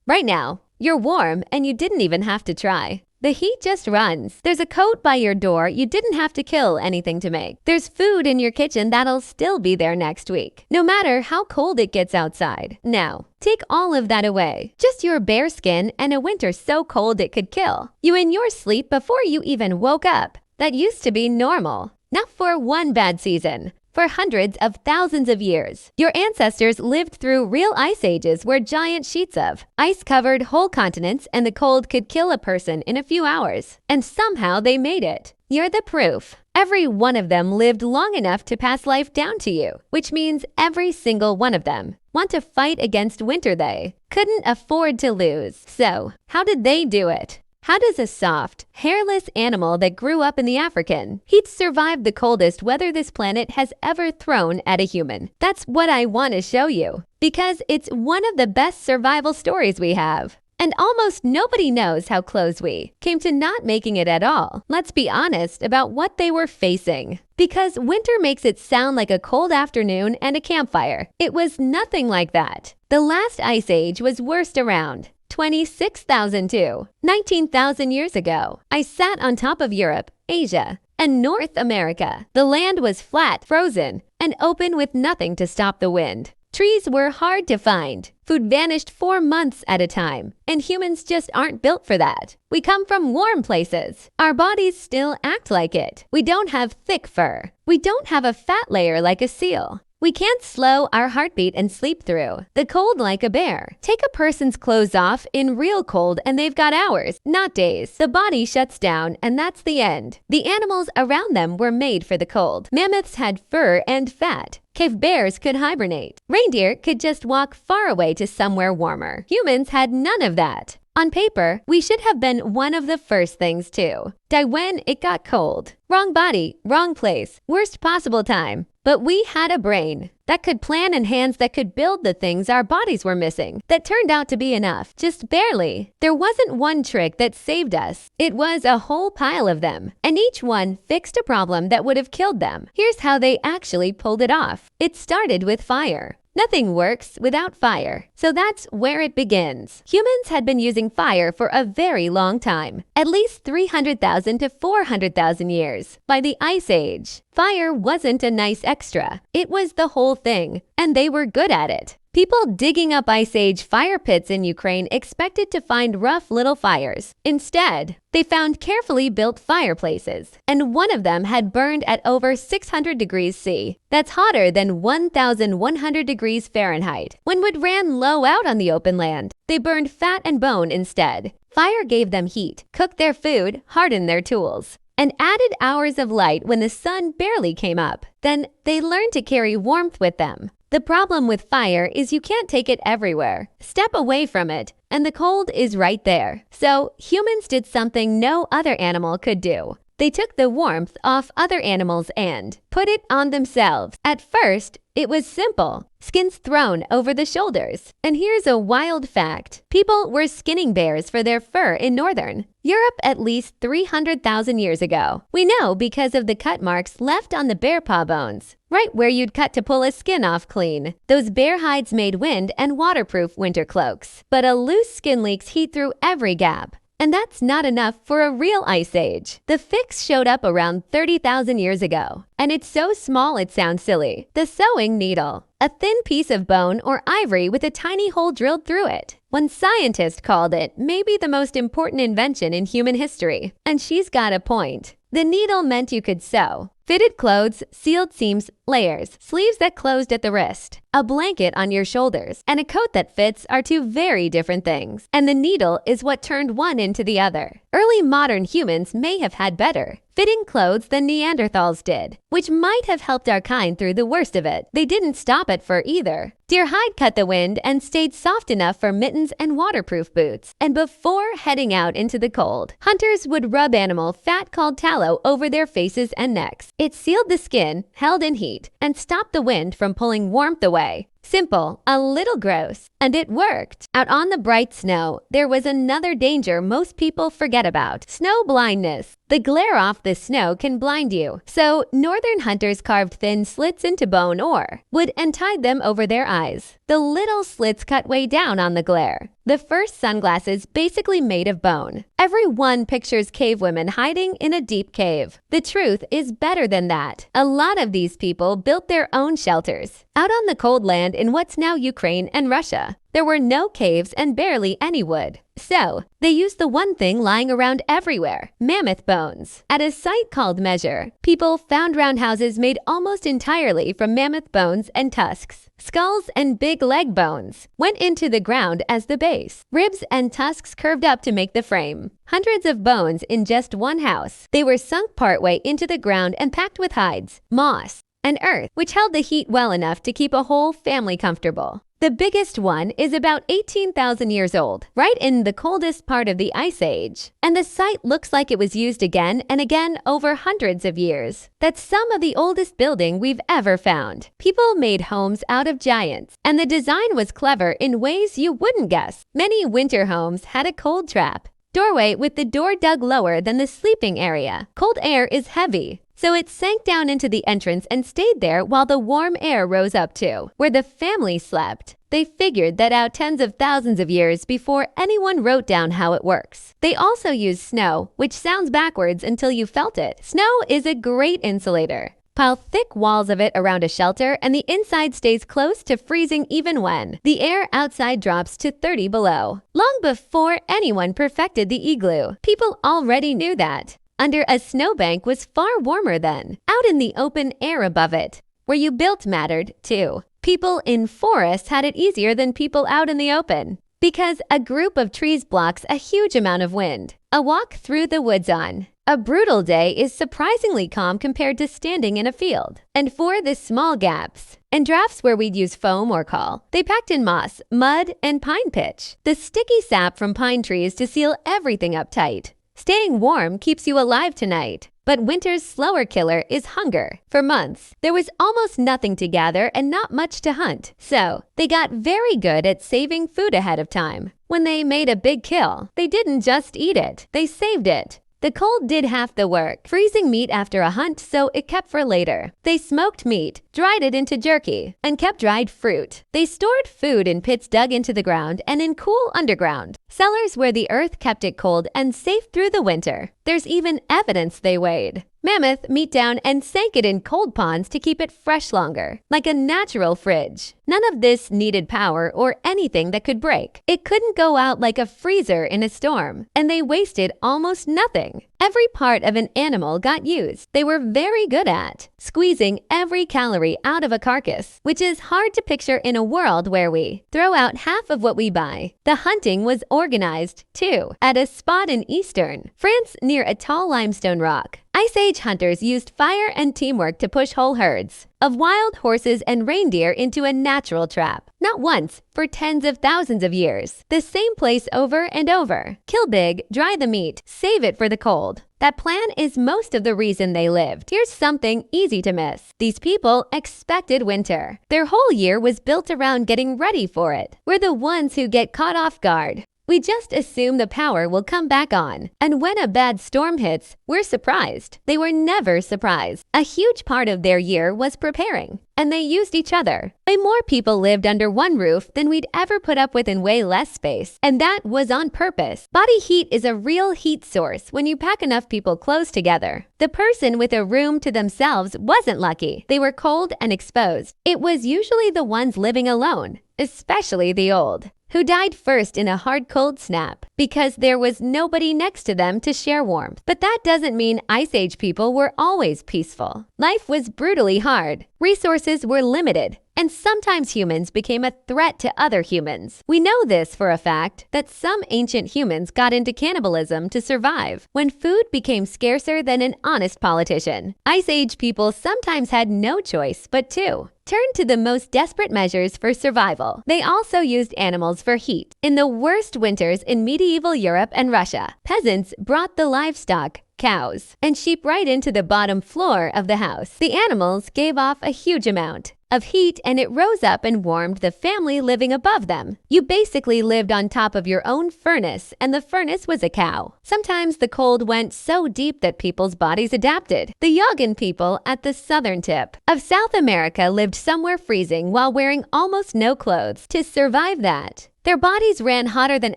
Right now, you're warm and you didn't even have to try. The heat just runs. There's a coat by your door you didn't have to kill anything to make. There's food in your kitchen that'll still be there next week, no matter how cold it gets outside. Now, take all of that away. Just your bare skin and a winter so cold it could kill you in your sleep before you even woke up. That used to be normal. Not for one bad season. For hundreds of thousands of years, your ancestors lived through real ice ages where giant sheets of ice covered whole continents and the cold could kill a person in a few hours. And somehow they made it. You're the proof. Every one of them lived long enough to pass life down to you, which means every single one of them want to fight against winter they couldn't afford to lose. So, how did they do it? How does a soft, hairless animal that grew up in the African heat survive the coldest weather this planet has ever thrown at a human? That's what I want to show you, because it's one of the best survival stories we have. And almost nobody knows how close we came to not making it at all. Let's be honest about what they were facing. Because winter makes it sound like a cold afternoon and a campfire. It was nothing like that. The last ice age was worst around 26,000 to 19,000 years ago. I sat on top of Europe, Asia, and North America. The land was flat, frozen, and open with nothing to stop the wind. Trees were hard to find. Food vanished for months at a time, and humans just aren't built for that. We come from warm places. Our bodies still act like it. We don't have thick fur. We don't have a fat layer like a seal. We can't slow our heartbeat and sleep through the cold like a bear. Take a person's clothes off in real cold and they've got hours, not days. The body shuts down and that's the end. The animals around them were made for the cold. Mammoths had fur and fat. Cave bears could hibernate. Reindeer could just walk far away to somewhere warmer. Humans had none of that. On paper, we should have been one of the first things to die when it got cold. Wrong body, wrong place, worst possible time. But we had a brain that could plan and hands that could build the things our bodies were missing. That turned out to be enough, just barely. There wasn't one trick that saved us. It was a whole pile of them. And each one fixed a problem that would have killed them. Here's how they actually pulled it off. It started with fire. Nothing works without fire, so that's where it begins. Humans had been using fire for a very long time, at least 300,000 to 400,000 years. By the Ice Age, fire wasn't a nice extra. It was the whole thing, and they were good at it. People digging up Ice Age fire pits in Ukraine expected to find rough little fires. Instead, they found carefully built fireplaces, and one of them had burned at over 600 degrees C. That's hotter than 1,100 degrees Fahrenheit. When wood ran low out on the open land, they burned fat and bone instead. Fire gave them heat, cooked their food, hardened their tools, and added hours of light when the sun barely came up. Then they learned to carry warmth with them. The problem with fire is you can't take it everywhere. Step away from it, and the cold is right there. So humans did something no other animal could do. They took the warmth off other animals and put it on themselves. At first, it was simple. Skins thrown over the shoulders. And here's a wild fact. People were skinning bears for their fur in northern Europe at least 300,000 years ago. We know because of the cut marks left on the bear paw bones, right where you'd cut to pull a skin off clean. Those bear hides made wind and waterproof winter cloaks. But a loose skin leaks heat through every gap. And that's not enough for a real ice age. The fix showed up around 30,000 years ago. And it's so small it sounds silly. The sewing needle. A thin piece of bone or ivory with a tiny hole drilled through it. One scientist called it maybe the most important invention in human history. And she's got a point. The needle meant you could sew. Fitted clothes, sealed seams, layers, sleeves that closed at the wrist, a blanket on your shoulders, and a coat that fits are two very different things. And the needle is what turned one into the other. Early modern humans may have had better fitting clothes than Neanderthals did, which might have helped our kind through the worst of it. They didn't stop at fur either. Deer hide cut the wind and stayed soft enough for mittens and waterproof boots. And before heading out into the cold, hunters would rub animal fat called tallow over their faces and necks. It sealed the skin, held in heat, and stopped the wind from pulling warmth away. Simple, a little gross, and it worked. Out on the bright snow, there was another danger most people forget about: snow blindness. The glare off the snow can blind you. So northern hunters carved thin slits into bone or wood and tied them over their eyes. The little slits cut way down on the glare. The first sunglasses basically made of bone. Everyone pictures cave women hiding in a deep cave. The truth is better than that. A lot of these people built their own shelters out on the cold land in what's now Ukraine and Russia. There were no caves and barely any wood. So, they used the one thing lying around everywhere, mammoth bones. At a site called Measure, people found roundhouses made almost entirely from mammoth bones and tusks. Skulls and big leg bones went into the ground as the base. Ribs and tusks curved up to make the frame. Hundreds of bones in just one house. They were sunk partway into the ground and packed with hides, moss, and earth, which held the heat well enough to keep a whole family comfortable. The biggest one is about 18,000 years old, right in the coldest part of the Ice Age. And the site looks like it was used again and again over hundreds of years. That's some of the oldest building we've ever found. People made homes out of giants, and the design was clever in ways you wouldn't guess. Many winter homes had a cold trap. Doorway with the door dug lower than the sleeping area. Cold air is heavy, so it sank down into the entrance and stayed there while the warm air rose up to where the family slept. They figured that out tens of thousands of years before anyone wrote down how it works. They also used snow, which sounds backwards until you felt it. Snow is a great insulator. Pile thick walls of it around a shelter and the inside stays close to freezing even when the air outside drops to 30 below. Long before anyone perfected the igloo, people already knew that. Under a snowbank was far warmer than out in the open air above it. Where you built mattered, too. People in forests had it easier than people out in the open, because a group of trees blocks a huge amount of wind. A walk through the woods on a brutal day is surprisingly calm compared to standing in a field. And for the small gaps and drafts where we'd use foam or caul, they packed in moss, mud, and pine pitch, the sticky sap from pine trees to seal everything up tight. Staying warm keeps you alive tonight. But winter's slower killer is hunger. For months, there was almost nothing to gather and not much to hunt. So, they got very good at saving food ahead of time. When they made a big kill, they didn't just eat it, they saved it. The cold did half the work, freezing meat after a hunt so it kept for later. They smoked meat, dried it into jerky, and kept dried fruit. They stored food in pits dug into the ground and in cool underground cellars where the earth kept it cold and safe through the winter. There's even evidence they weighed mammoth meat down and sank it in cold ponds to keep it fresh longer, like a natural fridge. None of this needed power or anything that could break. It couldn't go out like a freezer in a storm, and they wasted almost nothing. Every part of an animal got used. They were very good at squeezing every calorie out of a carcass, which is hard to picture in a world where we throw out half of what we buy. The hunting was organized, too, at a spot in eastern France near a tall limestone rock. Ice Age hunters used fire and teamwork to push whole herds of wild horses and reindeer into a natural trap. Not once, for tens of thousands of years. The same place over and over. Kill big, dry the meat, save it for the cold. That plan is most of the reason they lived. Here's something easy to miss. These people expected winter. Their whole year was built around getting ready for it. We're the ones who get caught off guard. We just assume the power will come back on. And when a bad storm hits, we're surprised. They were never surprised. A huge part of their year was preparing. And they used each other. Way more people lived under one roof than we'd ever put up with in way less space. And that was on purpose. Body heat is a real heat source when you pack enough people close together. The person with a room to themselves wasn't lucky. They were cold and exposed. It was usually the ones living alone, especially the old, who died first in a hard cold snap because there was nobody next to them to share warmth. But that doesn't mean Ice Age people were always peaceful. Life was brutally hard. Resources were limited, and sometimes humans became a threat to other humans. We know this for a fact, that some ancient humans got into cannibalism to survive when food became scarcer than an honest politician. Ice Age people sometimes had no choice but to turn to the most desperate measures for survival. They also used animals for heat. In the worst winters in medieval Europe and Russia, peasants brought the livestock, cows, and sheep right into the bottom floor of the house. The animals gave off a huge amount of heat and it rose up and warmed the family living above them. You basically lived on top of your own furnace, and the furnace was a cow. Sometimes the cold went so deep that people's bodies adapted. The Yagan people at the southern tip of South America lived somewhere freezing while wearing almost no clothes. To survive that, Their bodies ran hotter than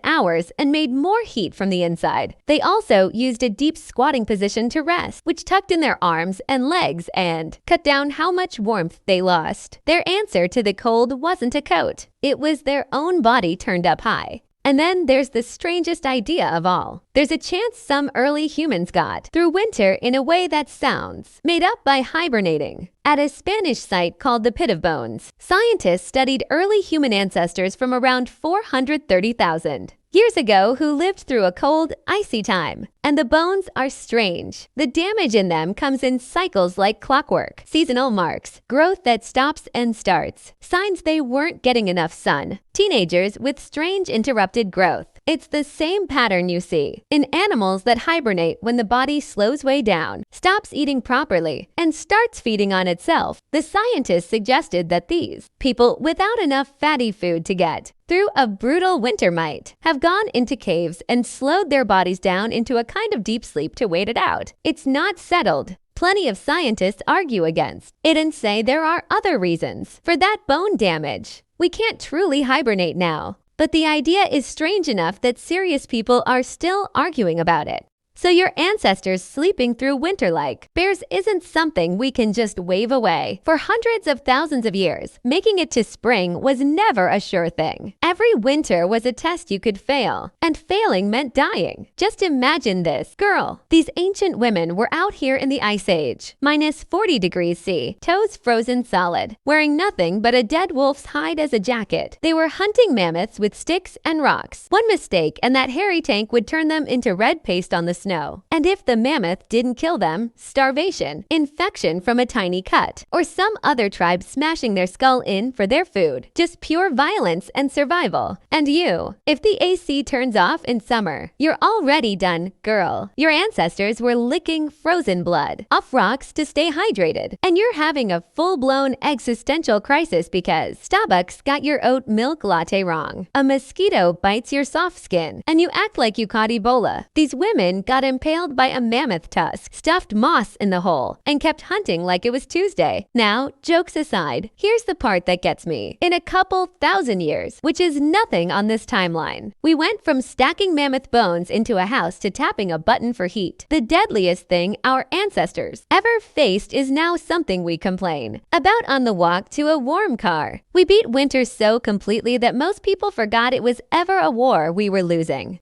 ours and made more heat from the inside. They also used a deep squatting position to rest, which tucked in their arms and legs and cut down how much warmth they lost. Their answer to the cold wasn't a coat. It was their own body turned up high. And then there's the strangest idea of all. There's a chance some early humans got through winter in a way that sounds made up by hibernating. At a Spanish site called the Pit of Bones, scientists studied early human ancestors from around 430,000 years ago who lived through a cold, icy time. And the bones are strange. The damage in them comes in cycles like clockwork, seasonal marks, growth that stops and starts, signs they weren't getting enough sun, teenagers with strange interrupted growth. It's the same pattern you see in animals that hibernate when the body slows way down, stops eating properly, and starts feeding on itself. The scientists suggested that these people without enough fatty food to get through a brutal winter might have gone into caves and slowed their bodies down into a kind of deep sleep to wait it out. It's not settled. Plenty of scientists argue against it and say there are other reasons for that bone damage. We can't truly hibernate now, but the idea is strange enough that serious people are still arguing about it. So your ancestors sleeping through winter like bears isn't something we can just wave away. For hundreds of thousands of years, making it to spring was never a sure thing. Every winter was a test you could fail, and failing meant dying. Just imagine this. Girl, these ancient women were out here in the Ice Age, minus 40 degrees C, toes frozen solid, wearing nothing but a dead wolf's hide as a jacket. They were hunting mammoths with sticks and rocks. One mistake and that hairy tank would turn them into red paste on the snow. And if the mammoth didn't kill them, starvation, infection from a tiny cut, or some other tribe smashing their skull in for their food. Just pure violence and survival. And you, if the AC turns off in summer, you're already done, girl. Your ancestors were licking frozen blood off rocks to stay hydrated. And you're having a full-blown existential crisis because Starbucks got your oat milk latte wrong. A mosquito bites your soft skin, and you act like you caught Ebola. These women got impaled by a mammoth tusk, stuffed moss in the hole, and kept hunting like it was Tuesday. Now, jokes aside, here's the part that gets me. In a couple thousand years, which is nothing on this timeline, we went from stacking mammoth bones into a house to tapping a button for heat. The deadliest thing our ancestors ever faced is now something we complain about on the walk to a warm car. We beat winter so completely that most people forgot it was ever a war we were losing.